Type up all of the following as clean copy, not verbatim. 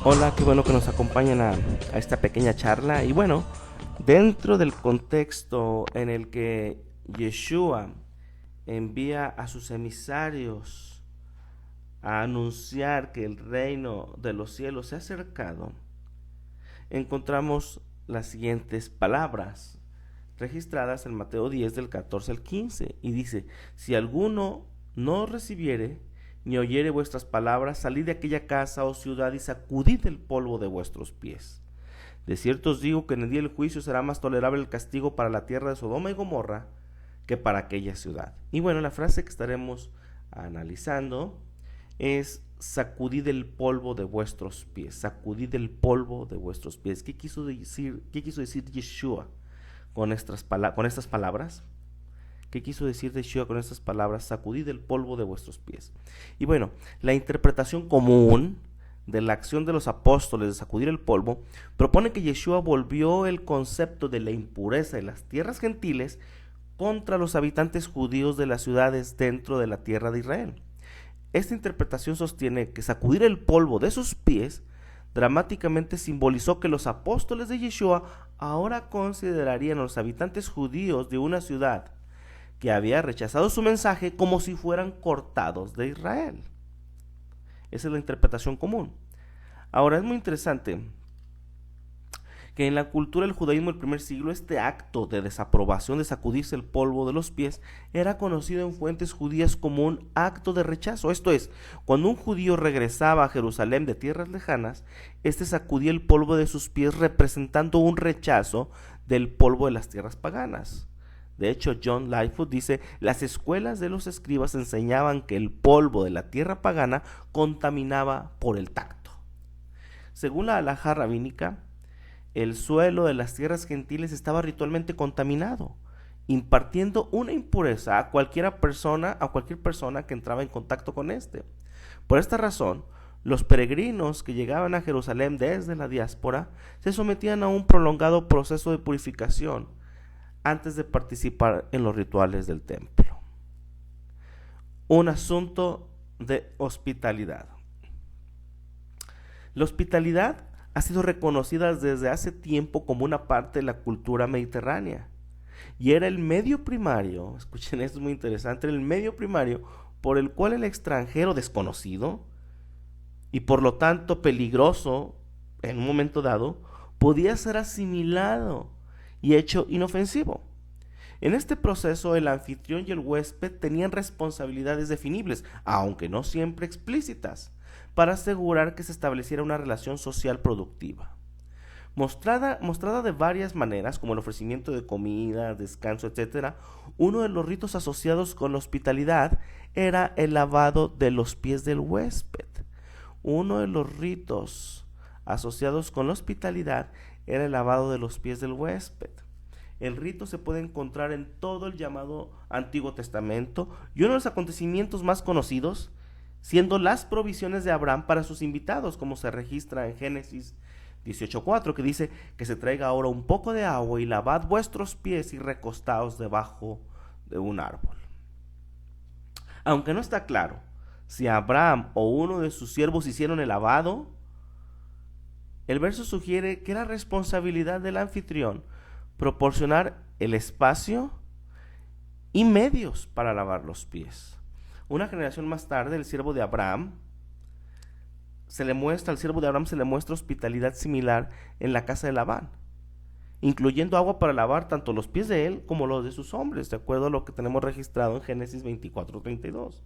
Hola, qué bueno que nos acompañan a esta pequeña charla. Y bueno, dentro del contexto en el que Yeshua envía a sus emisarios a anunciar que el reino de los cielos se ha acercado, encontramos las siguientes palabras registradas en Mateo 10 del 14 al 15 y dice: si alguno no recibiere ni oyere vuestras palabras, salid de aquella casa o ciudad y sacudid el polvo de vuestros pies. De cierto os digo que en el día del juicio será más tolerable el castigo para la tierra de Sodoma y Gomorra que para aquella ciudad. Y bueno, la frase que estaremos analizando es: sacudid el polvo de vuestros pies, sacudid el polvo de vuestros pies. ¿Qué quiso decir Yeshua con estas palabras? ¿Qué quiso decir Yeshua con estas palabras? Sacudid el polvo de vuestros pies. Y bueno, la interpretación común de la acción de los apóstoles de sacudir el polvo propone que Yeshua volvió el concepto de la impureza de las tierras gentiles contra los habitantes judíos de las ciudades dentro de la tierra de Israel. Esta interpretación sostiene que sacudir el polvo de sus pies dramáticamente simbolizó que los apóstoles de Yeshua ahora considerarían a los habitantes judíos de una ciudad que había rechazado su mensaje como si fueran cortados de Israel. Esa es la interpretación común. Ahora, es muy interesante que en la cultura del judaísmo del primer siglo este acto de desaprobación, de sacudirse el polvo de los pies, era conocido en fuentes judías como un acto de rechazo. Esto es, cuando un judío regresaba a Jerusalén de tierras lejanas, este sacudía el polvo de sus pies representando un rechazo del polvo de las tierras paganas. De hecho, John Lightfoot dice: las escuelas de los escribas enseñaban que el polvo de la tierra pagana contaminaba por el tacto. Según la halajá rabínica, el suelo de las tierras gentiles estaba ritualmente contaminado, impartiendo una impureza a cualquier persona que entraba en contacto con este. Por esta razón, los peregrinos que llegaban a Jerusalén desde la diáspora se sometían a un prolongado proceso de purificación antes de participar en los rituales del templo. Un asunto de hospitalidad. La hospitalidad ha sido reconocida desde hace tiempo como una parte de la cultura mediterránea y era el medio primario, escuchen esto, es muy interesante, el medio primario por el cual el extranjero desconocido y por lo tanto peligroso en un momento dado podía ser asimilado y hecho inofensivo. En este proceso, el anfitrión y el huésped tenían responsabilidades definibles, aunque no siempre explícitas, para asegurar que se estableciera una relación social productiva. Mostrada de varias maneras, como el ofrecimiento de comida, descanso, etc., uno de los ritos asociados con la hospitalidad era el lavado de los pies del huésped. Uno de los ritos asociados con la hospitalidad era el lavado de los pies del huésped. El rito se puede encontrar en todo el llamado Antiguo Testamento y uno de los acontecimientos más conocidos siendo las provisiones de Abraham para sus invitados, como se registra en Génesis 18:4, que dice que se traiga ahora un poco de agua y lavad vuestros pies y recostaos debajo de un árbol. Aunque no está claro si Abraham o uno de sus siervos hicieron el lavado, el verso sugiere que era responsabilidad del anfitrión proporcionar el espacio y medios para lavar los pies. Una generación más tarde, al siervo de Abraham se le muestra hospitalidad similar en la casa de Labán, incluyendo agua para lavar tanto los pies de él como los de sus hombres, de acuerdo a lo que tenemos registrado en Génesis 24:32.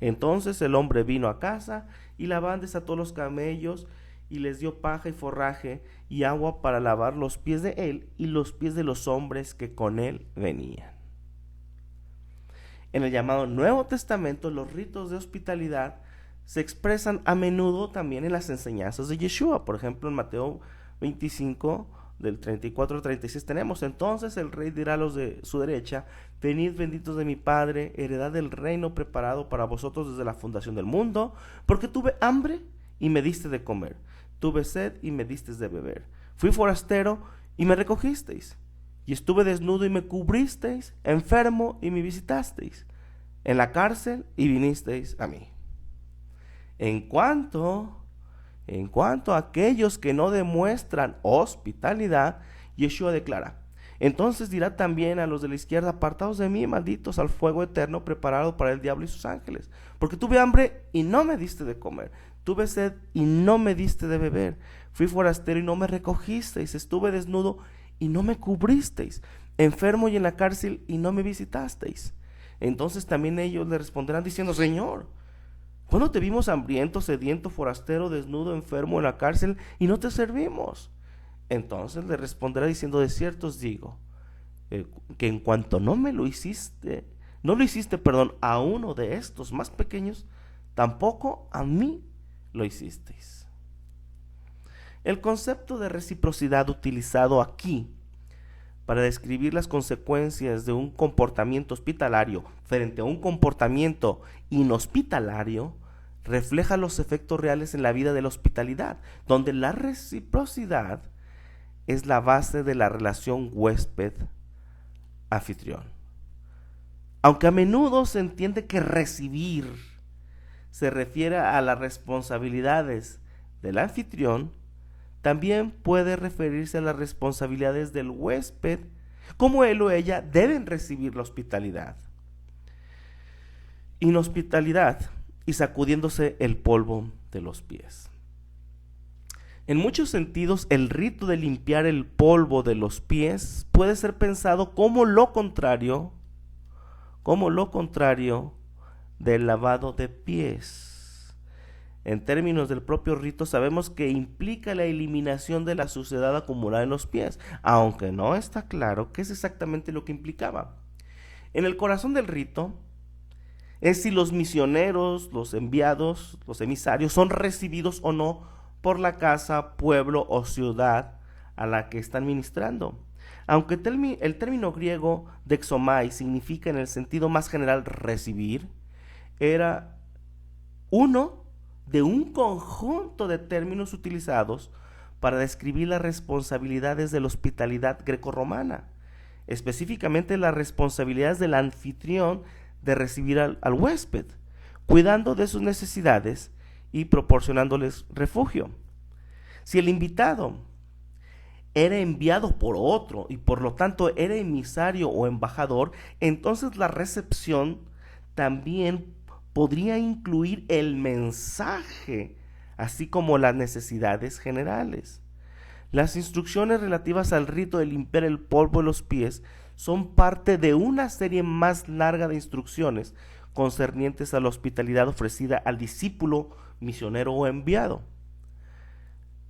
Entonces el hombre vino a casa y Labán desató los camellos y les dio paja y forraje y agua para lavar los pies de él y los pies de los hombres que con él venían. En el llamado Nuevo Testamento, los ritos de hospitalidad se expresan a menudo también en las enseñanzas de Yeshua. Por ejemplo, en Mateo 25, del 34 al 36 tenemos: entonces el rey dirá a los de su derecha: venid benditos de mi Padre, heredad del reino preparado para vosotros desde la fundación del mundo, porque tuve hambre y me diste de comer, tuve sed y me disteis de beber, fui forastero y me recogisteis, y estuve desnudo y me cubristeis, enfermo y me visitasteis, en la cárcel y vinisteis a mí. En cuanto En cuanto a aquellos que no demuestran hospitalidad, Yeshua declara: entonces dirá también a los de la izquierda: apartaos de mí, malditos, al fuego eterno preparado para el diablo y sus ángeles. Porque tuve hambre y no me diste de comer, tuve sed y no me diste de beber, fui forastero y no me recogisteis, estuve desnudo y no me cubristeis, enfermo y en la cárcel y no me visitasteis. Entonces también ellos le responderán diciendo: Señor, ¿cuándo te vimos hambriento, sediento, forastero, desnudo, enfermo, en la cárcel y no te servimos? Entonces le responderá diciendo: de cierto os digo, que en cuanto no lo hiciste, a uno de estos más pequeños, tampoco a mí lo hicisteis. El concepto de reciprocidad utilizado aquí para describir las consecuencias de un comportamiento hospitalario frente a un comportamiento inhospitalario refleja los efectos reales en la vida de la hospitalidad, donde la reciprocidad es la base de la relación huésped-anfitrión. Aunque a menudo se entiende que recibir se refiere a las responsabilidades del anfitrión, también puede referirse a las responsabilidades del huésped, como él o ella deben recibir la hospitalidad. Inhospitalidad y sacudiéndose el polvo de los pies. En muchos sentidos, el rito de limpiar el polvo de los pies puede ser pensado como lo contrario del lavado de pies. En términos del propio rito, sabemos que implica la eliminación de la suciedad acumulada en los pies, aunque no está claro qué es exactamente lo que implicaba. En el corazón del rito es si los misioneros, los enviados, los emisarios son recibidos o no por la casa, pueblo o ciudad a la que están ministrando. Aunque el término griego dexomai significa en el sentido más general recibir, era uno de un conjunto de términos utilizados para describir las responsabilidades de la hospitalidad grecorromana, específicamente las responsabilidades del anfitrión de recibir al huésped, cuidando de sus necesidades y proporcionándoles refugio. Si el invitado era enviado por otro y por lo tanto era emisario o embajador, entonces la recepción también podría incluir el mensaje, así como las necesidades generales. Las instrucciones relativas al rito de limpiar el polvo de los pies son parte de una serie más larga de instrucciones concernientes a la hospitalidad ofrecida al discípulo, misionero o enviado.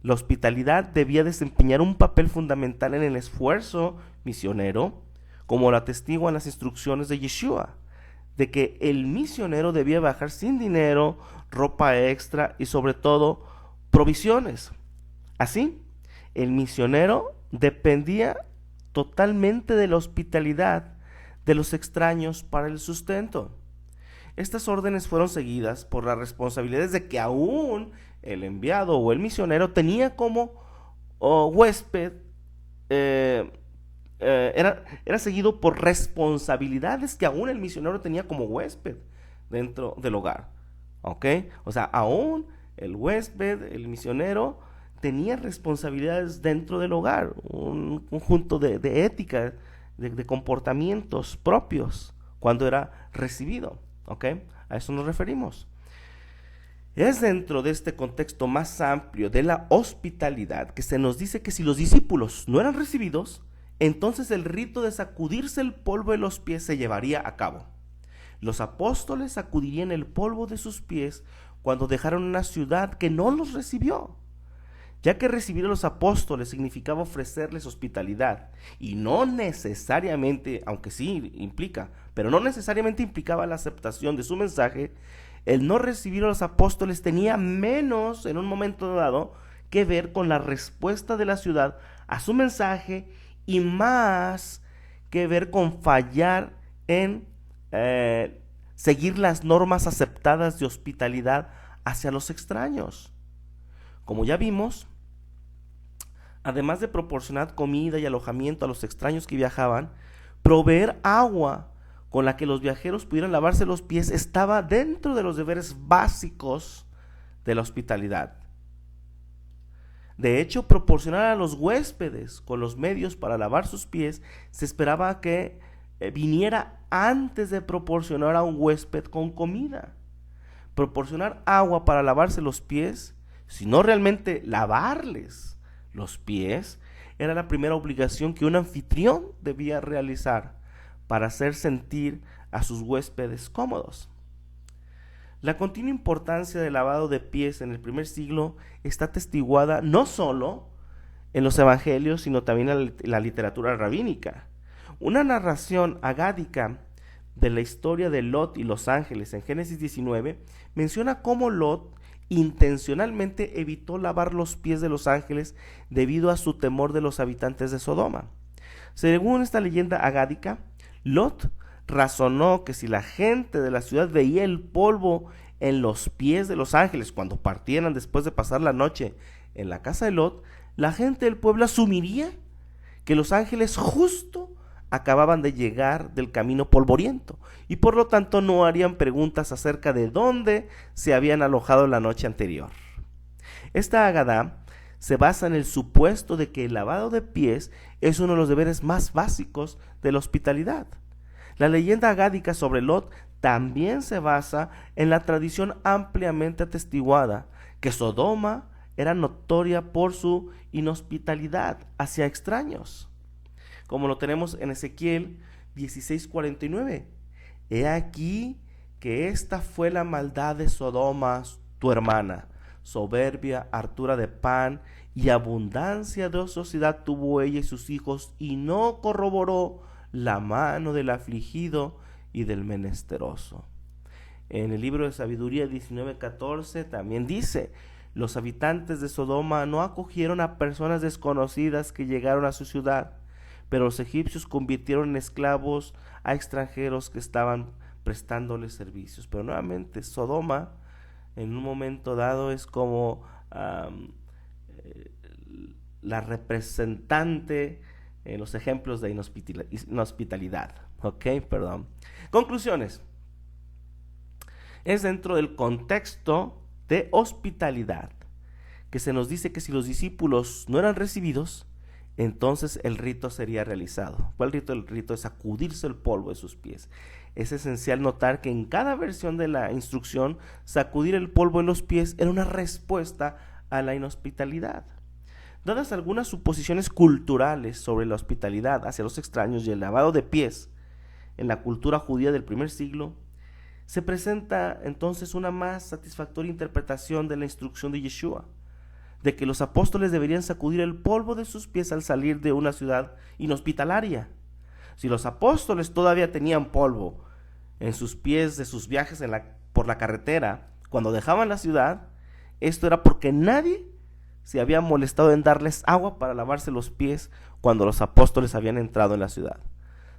La hospitalidad debía desempeñar un papel fundamental en el esfuerzo misionero, como lo atestiguan las instrucciones de Yeshua, de que el misionero debía viajar sin dinero, ropa extra y sobre todo provisiones. Así, el misionero dependía totalmente de la hospitalidad de los extraños para el sustento. Estas órdenes fueron seguidas por las responsabilidades de que aún el enviado o el misionero tenía como huésped, era seguido por responsabilidades que aún el misionero tenía como huésped dentro del hogar. ¿Ok? O sea, aún el huésped, el misionero, tenía responsabilidades dentro del hogar, un conjunto de ética, de comportamientos propios cuando era recibido. ¿Ok? A eso nos referimos. Es dentro de este contexto más amplio de la hospitalidad que se nos dice que si los discípulos no eran recibidos, entonces el rito de sacudirse el polvo de los pies se llevaría a cabo. Los apóstoles sacudirían el polvo de sus pies cuando dejaron una ciudad que no los recibió, ya que recibir a los apóstoles significaba ofrecerles hospitalidad, y no necesariamente, aunque sí implica, pero no necesariamente implicaba la aceptación de su mensaje. El no recibir a los apóstoles tenía menos, en un momento dado, que ver con la respuesta de la ciudad a su mensaje y más que ver con fallar en seguir las normas aceptadas de hospitalidad hacia los extraños. Como ya vimos, además de proporcionar comida y alojamiento a los extraños que viajaban, proveer agua con la que los viajeros pudieran lavarse los pies estaba dentro de los deberes básicos de la hospitalidad. De hecho, proporcionar a los huéspedes con los medios para lavar sus pies se esperaba que viniera antes de proporcionar a un huésped con comida. Proporcionar agua para lavarse los pies, sino realmente lavarles los pies, era la primera obligación que un anfitrión debía realizar para hacer sentir a sus huéspedes cómodos. La continua importancia del lavado de pies en el primer siglo está atestiguada no solo en los evangelios, sino también en la literatura rabínica. Una narración agádica de la historia de Lot y los ángeles en Génesis 19 menciona cómo Lot intencionalmente evitó lavar los pies de los ángeles debido a su temor de los habitantes de Sodoma. Según esta leyenda agádica, Lot razonó que si la gente de la ciudad veía el polvo en los pies de los ángeles cuando partieran después de pasar la noche en la casa de Lot, la gente del pueblo asumiría que los ángeles justo acababan de llegar del camino polvoriento y por lo tanto no harían preguntas acerca de dónde se habían alojado la noche anterior. Esta Agadá se basa en el supuesto de que el lavado de pies es uno de los deberes más básicos de la hospitalidad. La leyenda agádica sobre Lot también se basa en la tradición ampliamente atestiguada que Sodoma era notoria por su inhospitalidad hacia extraños, como lo tenemos en Ezequiel 16:49. He aquí que esta fue la maldad de Sodoma, tu hermana, soberbia, hartura de pan y abundancia de ociosidad tuvo ella y sus hijos, y no corroboró la mano del afligido y del menesteroso. En el libro de Sabiduría 19:14 también dice: los habitantes de Sodoma no acogieron a personas desconocidas que llegaron a su ciudad, pero los egipcios convirtieron en esclavos a extranjeros que estaban prestándoles servicios. Pero nuevamente, Sodoma en un momento dado es como la representante en los ejemplos de inhospitalidad. Conclusiones. Es dentro del contexto de hospitalidad que se nos dice que si los discípulos no eran recibidos, entonces el rito sería realizado. ¿Cuál rito? El rito es sacudirse el polvo de sus pies. Es esencial notar que en cada versión de la instrucción, sacudir el polvo de los pies era una respuesta a la inhospitalidad. Dadas algunas suposiciones culturales sobre la hospitalidad hacia los extraños y el lavado de pies en la cultura judía del primer siglo, se presenta entonces una más satisfactoria interpretación de la instrucción de Yeshua, de que los apóstoles deberían sacudir el polvo de sus pies al salir de una ciudad inhospitalaria. Si los apóstoles todavía tenían polvo en sus pies de sus viajes por la carretera cuando dejaban la ciudad, esto era porque nadie se había molestado en darles agua para lavarse los pies cuando los apóstoles habían entrado en la ciudad.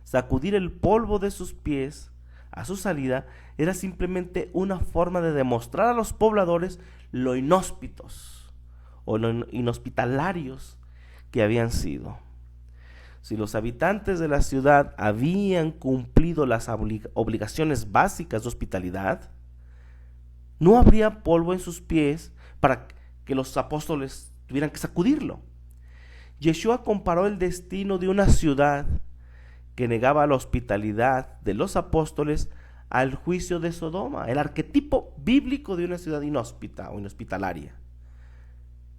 Sacudir el polvo de sus pies a su salida era simplemente una forma de demostrar a los pobladores lo inhóspitos o lo inhospitalarios que habían sido. Si los habitantes de la ciudad habían cumplido las obligaciones básicas de hospitalidad, no habría polvo en sus pies para que los apóstoles tuvieran que sacudirlo. Yeshua comparó el destino de una ciudad que negaba la hospitalidad de los apóstoles al juicio de Sodoma, el arquetipo bíblico de una ciudad inhóspita o inhospitalaria.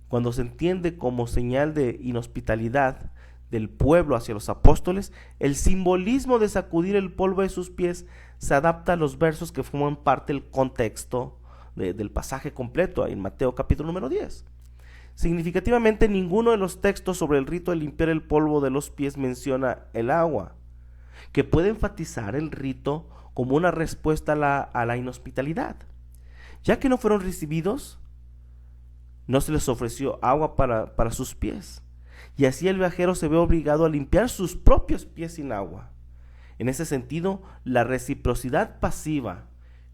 Cuando se entiende como señal de inhospitalidad del pueblo hacia los apóstoles, el simbolismo de sacudir el polvo de sus pies se adapta a los versos que forman parte del contexto del pasaje completo en Mateo capítulo número 10. Significativamente, ninguno de los textos sobre el rito de limpiar el polvo de los pies menciona el agua, que puede enfatizar el rito como una respuesta a la inhospitalidad. Ya que no fueron recibidos, no se les ofreció agua para sus pies, y así el viajero se ve obligado a limpiar sus propios pies sin agua. En ese sentido, la reciprocidad pasiva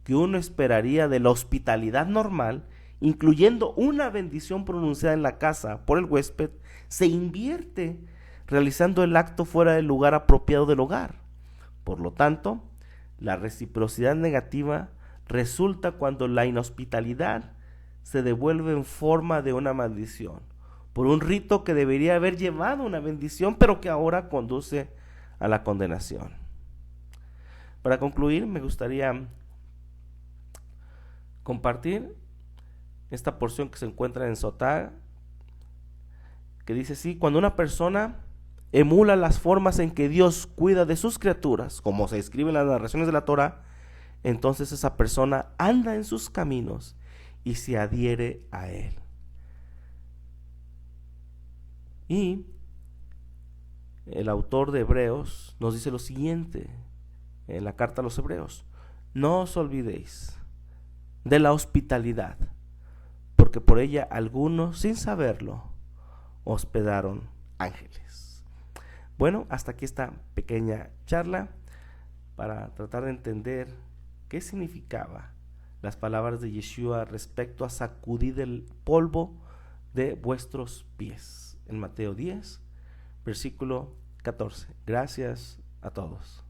que uno esperaría de la hospitalidad normal, incluyendo una bendición pronunciada en la casa por el huésped, se invierte realizando el acto fuera del lugar apropiado del hogar. Por lo tanto, la reciprocidad negativa resulta cuando la inhospitalidad se devuelve en forma de una maldición, por un rito que debería haber llevado una bendición, pero que ahora conduce a la condenación. Para concluir, me gustaría compartir esta porción que se encuentra en Sotá, que dice así: cuando una persona emula las formas en que Dios cuida de sus criaturas, como se escribe en las narraciones de la Torá, entonces esa persona anda en sus caminos y se adhiere a Él. Y el autor de Hebreos nos dice lo siguiente en la carta a los Hebreos: no os olvidéis de la hospitalidad, porque por ella algunos, sin saberlo, hospedaron ángeles. Bueno, hasta aquí esta pequeña charla para tratar de entender qué significaba las palabras de Yeshua respecto a sacudid el polvo de vuestros pies, en Mateo 10, versículo 14. Gracias a todos.